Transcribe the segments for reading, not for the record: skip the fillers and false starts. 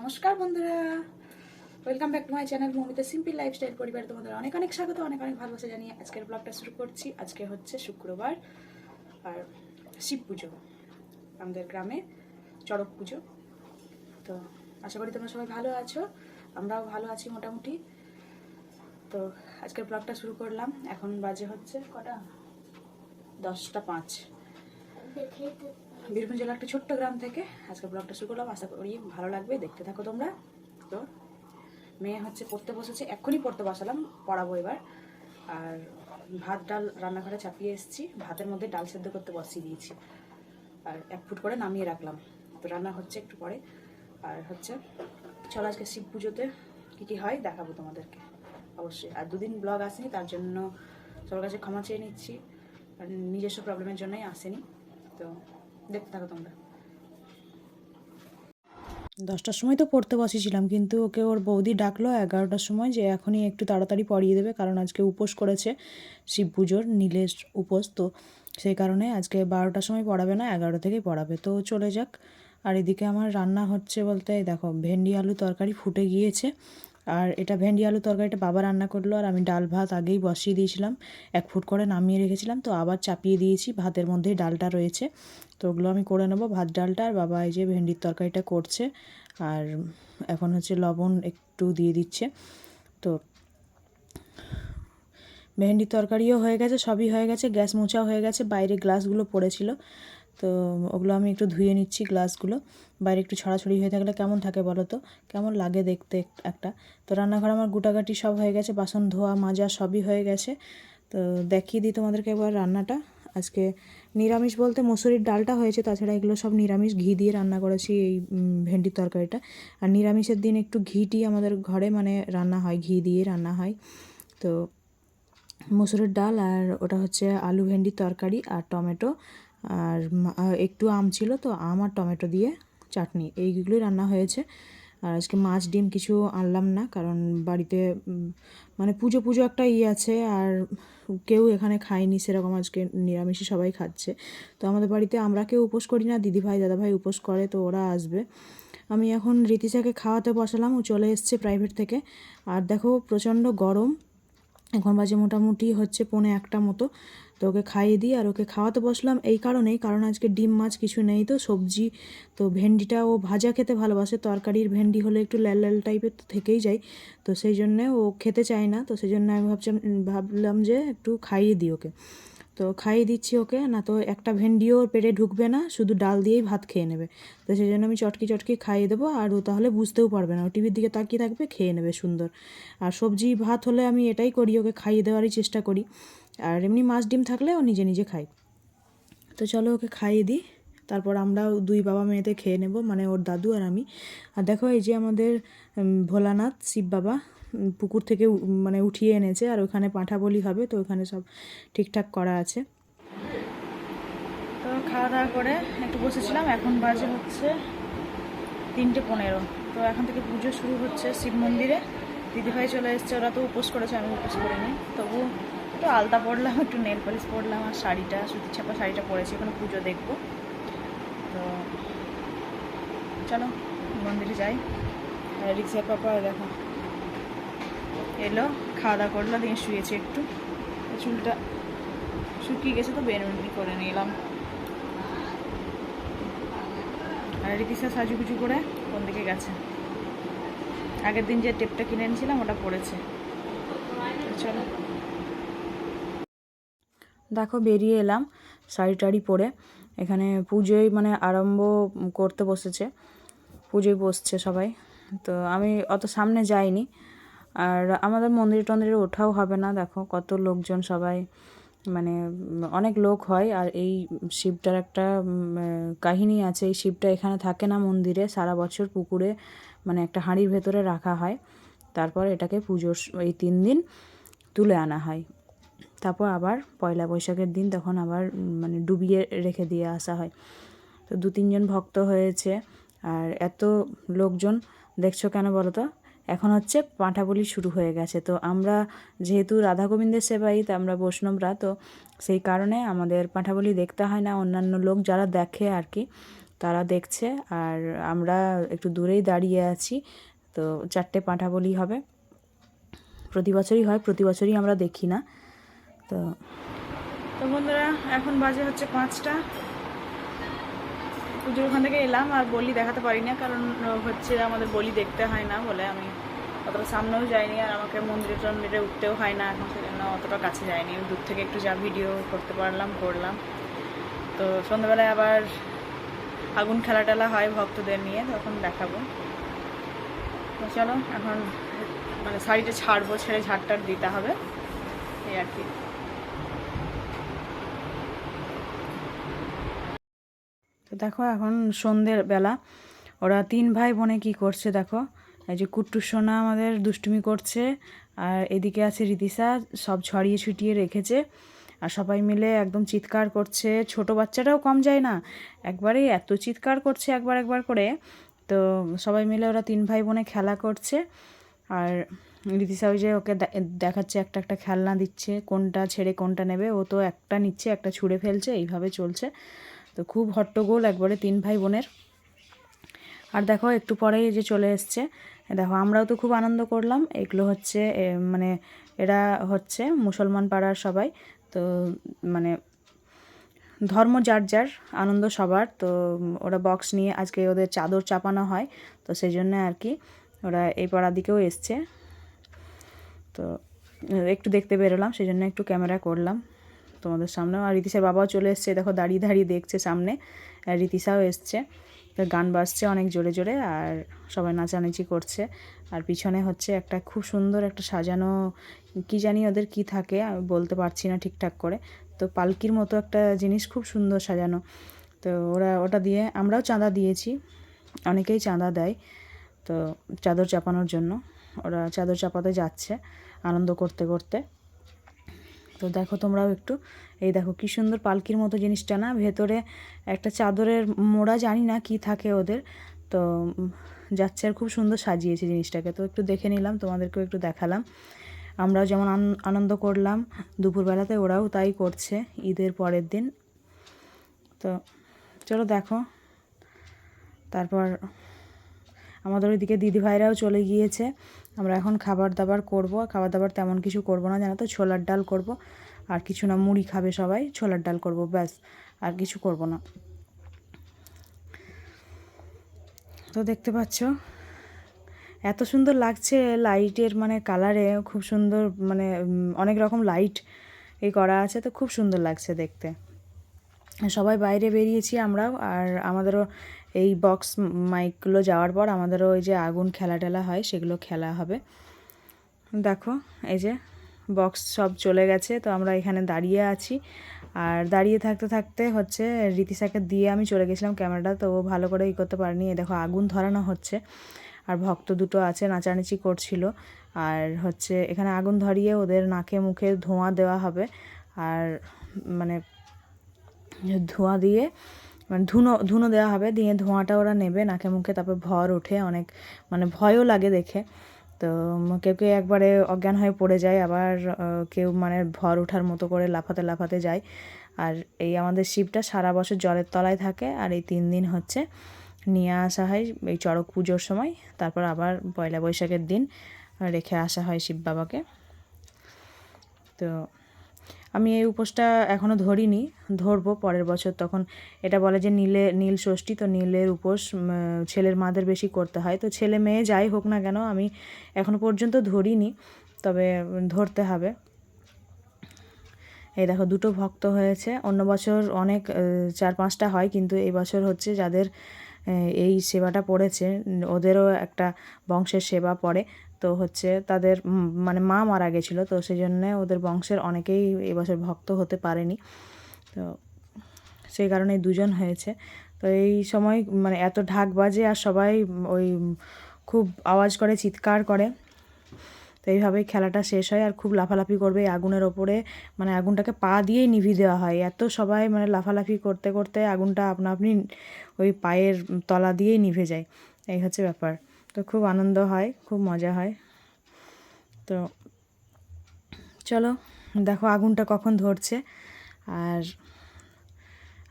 নমস্কার বন্ধুরা, welcome back to my channel Moumita simple lifestyle পরিবারে তোমাদের অনেক অনেক স্বাগত, অনেক অনেক ভালোবাসা জানিয়ে আজকের ব্লগটা শুরু করছি। আজকে হচ্ছে শুক্রবার আর শিব পুজো, আমাদের গ্রামে চড়ক পুজো। তো আশা করি তোমরা সবাই ভালো আছো, আমরাও ভালো আছি মোটামুটি। তো আজকের ব্লগটা শুরু করলাম। এখন বাজে হচ্ছে কটা, 10:05। বীরভূম জেলার একটা ছোট্ট গ্রাম থেকে আজকে ব্লগটা শুরু করলাম। আশা করি ভালো লাগবে, দেখতে থাকো তোমরা। তো মেয়ে হচ্ছে পড়তে বসেছে, এক্ষুনি পড়তে বসালাম, পড়াবো এবার। আর ভাত ডাল রান্নাঘরে চাপিয়ে এসেছি, ভাতের মধ্যে ডাল সেদ্ধ করতে বসিয়ে দিয়েছি আর 1 ফুট করে নামিয়ে রাখলাম। তো রান্না হচ্ছে একটু পরে। আর হচ্ছে চলো আজকে শিব পুজোতে কী কী হয় দেখাবো তোমাদেরকে অবশ্যই। আর 2 দিন ব্লগ আসেনি, তার জন্য সবার কাছে ক্ষমা চেয়ে নিচ্ছি, নিজস্ব প্রবলেমের জন্যই আসেনি। তো দেখতে থাকো তোমরা। 10টার সময় তো পড়তে বসেছিলাম, কিন্তু ওকে ওর বৌদি ডাকলো 11টার সময় যে এখনই একটু তাড়াতাড়ি পড়িয়ে দেবে, কারণ আজকে উপোস করেছে শিব পুজোর, নীলের উপোস। তো সেই কারণে আজকে 12টার সময় পড়াবে না, 11টা থেকেই পড়াবে। তো চলে যাক। আর এদিকে আমার রান্না হচ্ছে বলতে দেখো, ভেন্ডি আলু তরকারি ফুটে গিয়েছে। আর এটা ভেন্ডি আলু তরকারিটা বাবা রান্না করলো, আর আমি ডাল ভাত আগেই বসিয়ে দিয়েছিলাম, 1 ফুট করে নামিয়ে রেখেছিলাম। তো আবার চাপিয়ে দিয়েছি, ভাতের মধ্যেই ডালটা রয়েছে। তো ওগুলো আমি করে নেবো, ভাত ডালটা। আর বাবা এই যে ভেন্ডির তরকারিটা করছে, আর এখন হচ্ছে লবণ একটু দিয়ে দিচ্ছে। তো ভেন্ডির তরকারিও হয়ে গেছে, সবই হয়ে গেছে, গ্যাস মোছাও হয়ে গেছে। বাইরে গ্লাসগুলো পড়েছিল, তো ওগুলো আমি একটু ধুয়ে নিচ্ছি গ্লাসগুলো। বাইরে একটু ছড়াছড়ি হয়ে থাকলে কেমন থাকে বলো তো, কেমন লাগে দেখতে একটা। তো রান্নাঘর আমার গুটাগাটি সব হয়ে গেছে, বাসন ধোয়া মাজা সবই হয়ে গেছে। তো দেখিয়ে দিই তোমাদেরকে এবার রান্নাটা। আজকে নিরামিষ বলতে মসুরির ডালটা হয়েছে, তাছাড়া এগুলো সব নিরামিষ। ঘি দিয়ে রান্না করেছি এই ভেন্ডির তরকারিটা। আর নিরামিষের দিন একটু ঘিটি আমাদের ঘরে মানে রান্না হয়, ঘি দিয়ে রান্না হয়। তো মসুরের ডাল, আর ওটা হচ্ছে আলু ভেন্ডির তরকারি, আর টমেটো, আর একটু আম ছিল, তো আম আর টমেটো দিয়ে চাটনি, এইগুলোই রান্না হয়েছে। আর আজকে মাছ ডিম কিছু আনলাম না, কারণ বাড়িতে মানে পুজো পুজো একটা আছে, আর কেউ এখানে খায়নি সেরকম, আজকে নিরামিষই সবাই খাচ্ছে। তো আমাদের বাড়িতে আমরা কেউ উপোস করি না, দিদিভাই দাদাভাই উপোস করে, তো ওরা আসবে। আমি এখন রীতিশাকে খাওয়াতে বসালাম, ও চলে এসছে প্রাইভেট থেকে। আর দেখো প্রচণ্ড গরম, এখন বাজে মোটামুটি হচ্ছে 1:45 মতো। তো ওকে খাইয়ে দিই আর ওকে খাওয়াতে বসলাম এই কারণেই, কারণ আজকে ডিম মাছ কিছু নেই, তো সবজি। তো ভেন্ডিটা ও ভাজা খেতে ভালোবাসে, তরকারির ভেন্ডি হলে একটু লাল লাল টাইপের তো থেকেই যায়। তো সেই জন্যে ও খেতে চায় না, তো সেই জন্য আমি ভাবলাম যে একটু খাইয়ে দিই ওকে। তো খাইয়ে দিচ্ছি ওকে, না তো একটা ভেন্ডিও ওর পেটে ঢুকবে না, শুধু ডাল দিয়েই ভাত খেয়ে নেবে। তো সেই জন্য আমি চটকি চটকি খাইয়ে দেবো, আর ও তাহলে বুঝতেও পারবে না, ও টিভির দিকে তাকিয়ে থাকবে, খেয়ে নেবে সুন্দর। আর সবজি ভাত হলে আমি এটাই করি, ওকে খাইয়ে দেওয়ারই চেষ্টা করি। আর এমনি মাছ ডিম থাকলে ও নিজে নিজে খায়। তো চলো ওকে খাইয়ে দিই, তারপর আমরাও 2 বাবা মেয়েতে খেয়ে নেব, মানে ওর দাদু আর আমি। আর দেখো এই যে আমাদের ভোলানাথ শিব বাবা পুকুর থেকে মানে উঠিয়ে এনেছে, আর ওখানে পাঁঠা বলি হবে, তো ওখানে সব ঠিকঠাক করা আছে। তো খাওয়া দাওয়া করে একটু বসেছিলাম, এখন বাজে হচ্ছে 3:15। তো এখন থেকে পুজো শুরু হচ্ছে শিব মন্দিরে। দিদিভাই চলে এসছে, ওরা তো উপোস করেছে, আমি উপোস করিনি। তবু একটু আলতা পরলাম, একটু নেল পলিশ পরলাম, আর শাড়িটা সুতির ছাপা শাড়িটা পরেছি, ওখানে পুজো দেখবো। তো চলো মন্দিরে যাই। আর রিক্সার পাপা দেখো এলো, খাওয়া দাওয়া করলো, দিয়ে শুয়েছে একটু, চুলটা শুকিয়ে গেছে, তো বেনুনি করে নিলাম। আর রিতিশা সাজুগুজু করে কোন দিকে গেছে, আগের দিন যে টেপটা কিনে এনেছিলাম ওটা পড়েছে। চলো দেখো বেরিয়ে এলাম শাড়ি টাড়ি পরে, এখানে পুজোয় মানে আরম্ভ করতে বসেছে, পুজোয় বসছে সবাই। তো আমি অত সামনে যাইনি, আর আমাদের মন্দির টন্দিরে ওঠাও হবে না, দেখো কত লোকজন সবাই, মানে অনেক লোক হয়। আর এই শিবটার একটা কাহিনী আছে, এই শিবটা এখানে থাকে না মন্দিরে, সারা বছর পুকুরে মানে একটা হাঁড়ির ভেতরে রাখা হয়, তারপর এটাকে পুজোর এই 3 দিন তুলে আনা হয়। তারপর আবার পয়লা বৈশাখের দিন তখন আবার মানে ডুবিয়ে রেখে দিয়ে আসা হয়। তো 2-3 জন ভক্ত হয়েছে, আর এত লোকজন দেখছো কেন বলো তো, এখন হচ্ছে পাঁঠা বলি শুরু হয়ে গেছে। তো আমরা যেহেতু রাধা গোবিন্দের সেবাই, তো আমরা বৈষ্ণবরা, তো সেই কারণে আমাদের পাঁঠা বলি দেখতে হয় না, অন্যান্য লোক যারা দেখে আর কি, তারা দেখছে, আর আমরা একটু দূরেই দাঁড়িয়ে আছি। তো 4টে পাঁঠা বলি হবে, প্রতি বছরই হয়, প্রতি বছরই আমরা দেখি না। তো তো বন্ধুরা, এখন বাজে হচ্ছে 5টা। পুজোর ওখান থেকে এলাম, আর বলি দেখাতে পারি না, কারণ হচ্ছে আমাদের বলি দেখতে হয় না বলে আমি অতটা সামনেও যাইনি, আর আমাকে মন্দিরে উঠতেও হয় না এখন, সেজন্য অতটা কাছে যাইনি। দূর থেকে একটু যা ভিডিও করতে পারলাম করলাম। তো সন্ধ্যাবেলায় আবার আগুন খেলা টেলা হয় ভক্তদের নিয়ে, তখন দেখাবো। তো চলো, এখন মানে শাড়িটা ছাড়বো, ছেড়ে ঝাড়টার দিতে হবে, এই আর কি। তো দেখো, এখন সন্ধ্যের বেলা, ওরা 3 ভাই বোনে কি করছে দেখো। এই যে কুট্টু সোনা আমাদের দুষ্টুমি করছে, আর এদিকে আছে রীতিশা, সব ছড়িয়ে ছিটিয়ে রেখেছে, আর সবাই মিলে একদম চিৎকার করছে। ছোট বাচ্চাটাও কম যায় না, একবারে এত চিৎকার করছে একবার একবার করে। তো সবাই মিলে ওরা 3 ভাই বোনে খেলা করছে, আর রীতিশা ওই যে ওকে দেখাচ্ছে, একটা একটা খেলনা দিচ্ছে, কোনটা ছেড়ে কোনটা নেবে। ও তো একটা নিচ্ছে, একটা ছুঁড়ে ফেলছে, এইভাবে চলছে। তো খুব হট্টগোল একবারে 3 ভাই বোনের। আর দেখো একটু পরেই যে চলে এসছে, দেখো আমরাও তো খুব আনন্দ করলাম। এগুলো হচ্ছে মানে এরা হচ্ছে মুসলমান পাড়ার সবাই, তো মানে ধর্ম যার যার, আনন্দ সবার। তো ওরা বক্স নিয়ে আজকে ওদের চাদর চাপানো হয়, তো সেই জন্য আর কি ওরা এই পাড়ার দিকেও এসছে। তো একটু দেখতে বেরোলাম, সেই জন্য একটু ক্যামেরা করলাম তোমাদের সামনেও। আর রীতিশার বাবাও চলে এসছে, দেখো দাঁড়িয়ে দাঁড়িয়ে দেখছে সামনে। আর রীতিশাও এসছে, তো গান বাজছে অনেক জোরে জোরে, আর সবাই নাচানাচি করছে। আর পিছনে হচ্ছে একটা খুব সুন্দর একটা সাজানো, কি জানি ওদের কি থাকে আমি বলতে পারছি না ঠিকঠাক করে। তো পালকির মতো একটা জিনিস, খুব সুন্দর সাজানো। তো ওরা ওটা দিয়ে, আমরাও চাঁদা দিয়েছি, অনেকেই চাঁদা দেয় তো চাদর চাপানোর জন্য। ওরা চাদর চাপাতে যাচ্ছে আনন্দ করতে করতে। তো দেখো তোমরাও একটু, এই দেখো কি সুন্দর পালকির মতো জিনিসটা না, ভেতরে একটা চাদরের মোড়া, জানি না কি থাকে ওদের। তো যাচ্ছে, আর খুব সুন্দর সাজিয়েছে জিনিসটাকে। তো একটু দেখে নিলাম, তোমাদেরকেও একটু দেখালাম। আমরাও যেমন আনন্দ করলাম দুপুরবেলাতে, ওরাও তাই করছে ঈদের পরের দিন। তো চলো দেখো, তারপর আমাদের ওইদিকে দিদিভাইরাও চলে গিয়েছে। আমরা এখন খাবার দাবার করব। খাবার দাবার তেমন কিছু করব না, জানো তো, ছোলার ডাল করব, আর কিছু না। মুড়ি খাবে সবাই, ছোলার ডাল করব, ব্যাস, আর কিছু করব না। তো দেখতে পাচ্ছ এত সুন্দর লাগছে লাইটের মানে কালারে, খুব সুন্দর, মানে অনেক রকম লাইট এই করা আছে, তো খুব সুন্দর লাগছে দেখতে। সবাই বাইরে বেরিয়েছি আমরাও, আর আমাদেরও এই বক্স মাইকগুলো যাওয়ার পর আমাদেরও ওই যে আগুন খেলা টেলা হয়, সেগুলো খেলা হবে। দেখো এই যে বক্স সব চলে গেছে, তো আমরা এখানে দাঁড়িয়ে আছি। আর দাঁড়িয়ে থাকতে থাকতে হচ্ছে রীতিশাকে দিয়ে আমি চলে গেছিলাম ক্যামেরাটা, তো ও ভালো করে ই করতে পারিনি। দেখো আগুন ধরানো হচ্ছে, আর ভক্ত দুটো আছে নাচানাচি করছিল। আর হচ্ছে এখানে আগুন ধরিয়ে ওদের নাকে মুখে ধোঁয়া দেওয়া হবে, আর মানে ধোঁয়া দিয়ে, মানে ধুনো ধুনো দেওয়া হবে, দিয়ে ধোঁয়াটা ওরা নেবে নাকে মুখে। তারপর ভর ওঠে অনেক, মানে ভয়ও লাগে দেখে। তো কেউ কেউ একবারে অজ্ঞান হয়ে পড়ে যায়, আবার কেউ মানে ভর ওঠার মতো করে লাফাতে লাফাতে যায়। আর এই আমাদের শিবটা সারা বছর জলের তলায় থাকে, আর এই 3 দিন হচ্ছে নিয়ে আসা হয় এই চড়ক পুজোর সময়। তারপর আবার পয়লা বৈশাখের দিন রেখে আসা হয় শিব বাবাকে। তো আমি এই উপোসটা এখনও ধরিনি, ধরবো পরের বছর। তখন এটা বলে যে নীল ষষ্ঠী, তো নীলের উপোস ছেলের মাদের বেশি করতে হয়। তো ছেলে মেয়ে যাই হোক না কেন, আমি এখনও পর্যন্ত ধরিনি, তবে ধরতে হবে। এই দেখো দুটো ভক্ত হয়েছে, অন্য বছর অনেক 4-5টা হয়, কিন্তু এই বছর হচ্ছে যাদের এই সেবাটা পড়েছে ওদেরও একটা বংশের সেবা পড়ে। তো হচ্ছে তাদের মানে মা মারা গেছিলো, তো সেই জন্যে ওদের বংশের অনেকেই এবছর ভক্ত হতে পারেনি, তো সেই কারণে 2জন হয়েছে। তো এই সময় মানে এত ঢাক বাজে, আর সবাই ওই খুব আওয়াজ করে, চিৎকার করে। তো এইভাবেই খেলাটা শেষ হয়, আর খুব লাফালাফি করবে এই আগুনের ওপরে, মানে আগুনটাকে পা দিয়েই নিভিয়ে দেওয়া হয়। এত সবাই মানে লাফালাফি করতে করতে আগুনটা আপনা আপনি ওই পায়ের তলা দিয়েই নিভে যায়, এই হচ্ছে ব্যাপার। তো খুব আনন্দ হয়, খুব মজা হয়। তো চলো দেখো আগুনটা কখন ধরছে। আর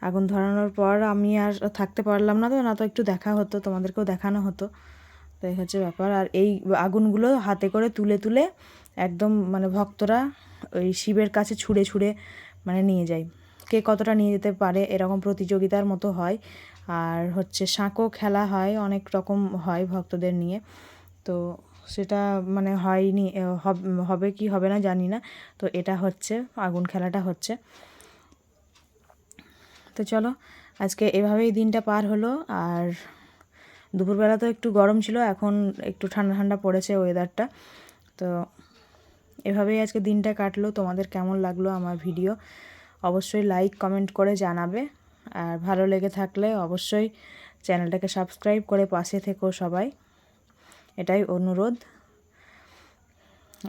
আগুন ধরানোর পর আমি আর থাকতে পারলাম না, তো না তো একটু দেখা হতো, তোমাদেরকেও দেখানো হতো। তো এই হচ্ছে ব্যাপার। আর এই আগুনগুলো হাতে করে তুলে তুলে একদম মানে ভক্তরা ওই শিবের কাছে ছুঁড়ে ছুঁড়ে মানে নিয়ে যায়, কে কতটা নিয়ে যেতে পারে এরকম প্রতিযোগিতার মতো হয়। আর হচ্ছে সাঁকো খেলা হয়, অনেক রকম হয় ভক্তদের নিয়ে। তো সেটা মানে হয়নি, হবে কি হবে না জানি না। তো এটা হচ্ছে আগুন খেলাটা হচ্ছে। তো চলো আজকে এভাবেই দিনটা পার হলো। আর দুপুরবেলা তো একটু গরম ছিল, এখন একটু ঠান্ডা ঠান্ডা পড়েছে ওয়েদারটা। তো এভাবেই আজকে দিনটা কাটলো। তোমাদের কেমন লাগলো আমার ভিডিও অবশ্যই লাইক কমেন্ট করে জানাবে। আর ভালো লেগে থাকলে অবশ্যই চ্যানেলটাকে সাবস্ক্রাইব করে পাশে থেকো সবাই, এটাই অনুরোধ।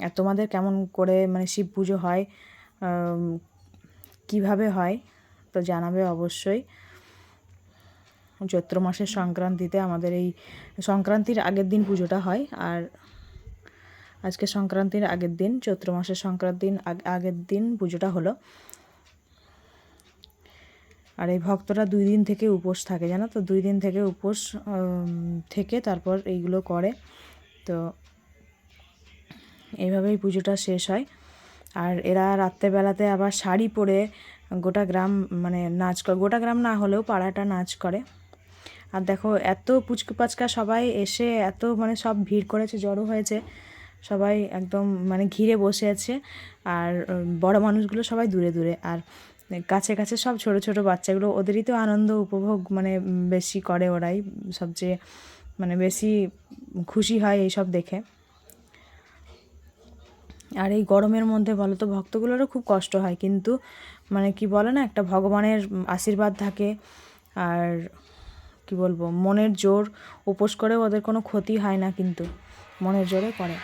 আর তোমাদের কেমন করে মানে শিব পুজো হয়, কিভাবে হয় তো জানাবে অবশ্যই। চৈত্র মাসের সংক্রান্তিতে আমাদের এই সংক্রান্তির আগের দিন পুজোটা হয়। আর আজকে সংক্রান্তির আগের দিন, চৈত্র মাসের সংক্রান্তির আগের দিন পুজোটা হলো। আর এই ভক্তরা 2 দিন থেকে উপোস থাকে, জানো তো, 2 দিন থেকে উপোস থেকে তারপর এইগুলো করে। তো এইভাবেই পুজোটা শেষ হয়। আর এরা রাত্রেবেলাতে আবার শাড়ি পরে গোটা গ্রাম মানে নাচ করে, গোটা গ্রাম না হলেও পাড়াটা নাচ করে। আর দেখো এত পুচকু পাচকা সবাই এসে এত মানে সব ভিড় করেছে, জড়ো হয়েছে, সবাই একদম মানে ঘিরে বসে আছে। আর বড় মানুষগুলো সবাই দূরে দূরে, আর কাছে কাছে সব ছোট ছোট বাচ্চাগুলো, ওদেরই তো আনন্দ উপভোগ মানে বেশি করে, ওরাই সবচেয়ে মানে বেশি খুশি হয় এইসব দেখে। আর এই গরমের মধ্যে বলো তো ভক্তগুলোরও খুব কষ্ট হয়, কিন্তু মানে কি বলে না, একটা ভগবানের আশীর্বাদ থাকে। আর কি বলবো, মনের জোর উপোস করে ওদের কোনো ক্ষতি হয় না, কিন্তু মনের জোরে করে।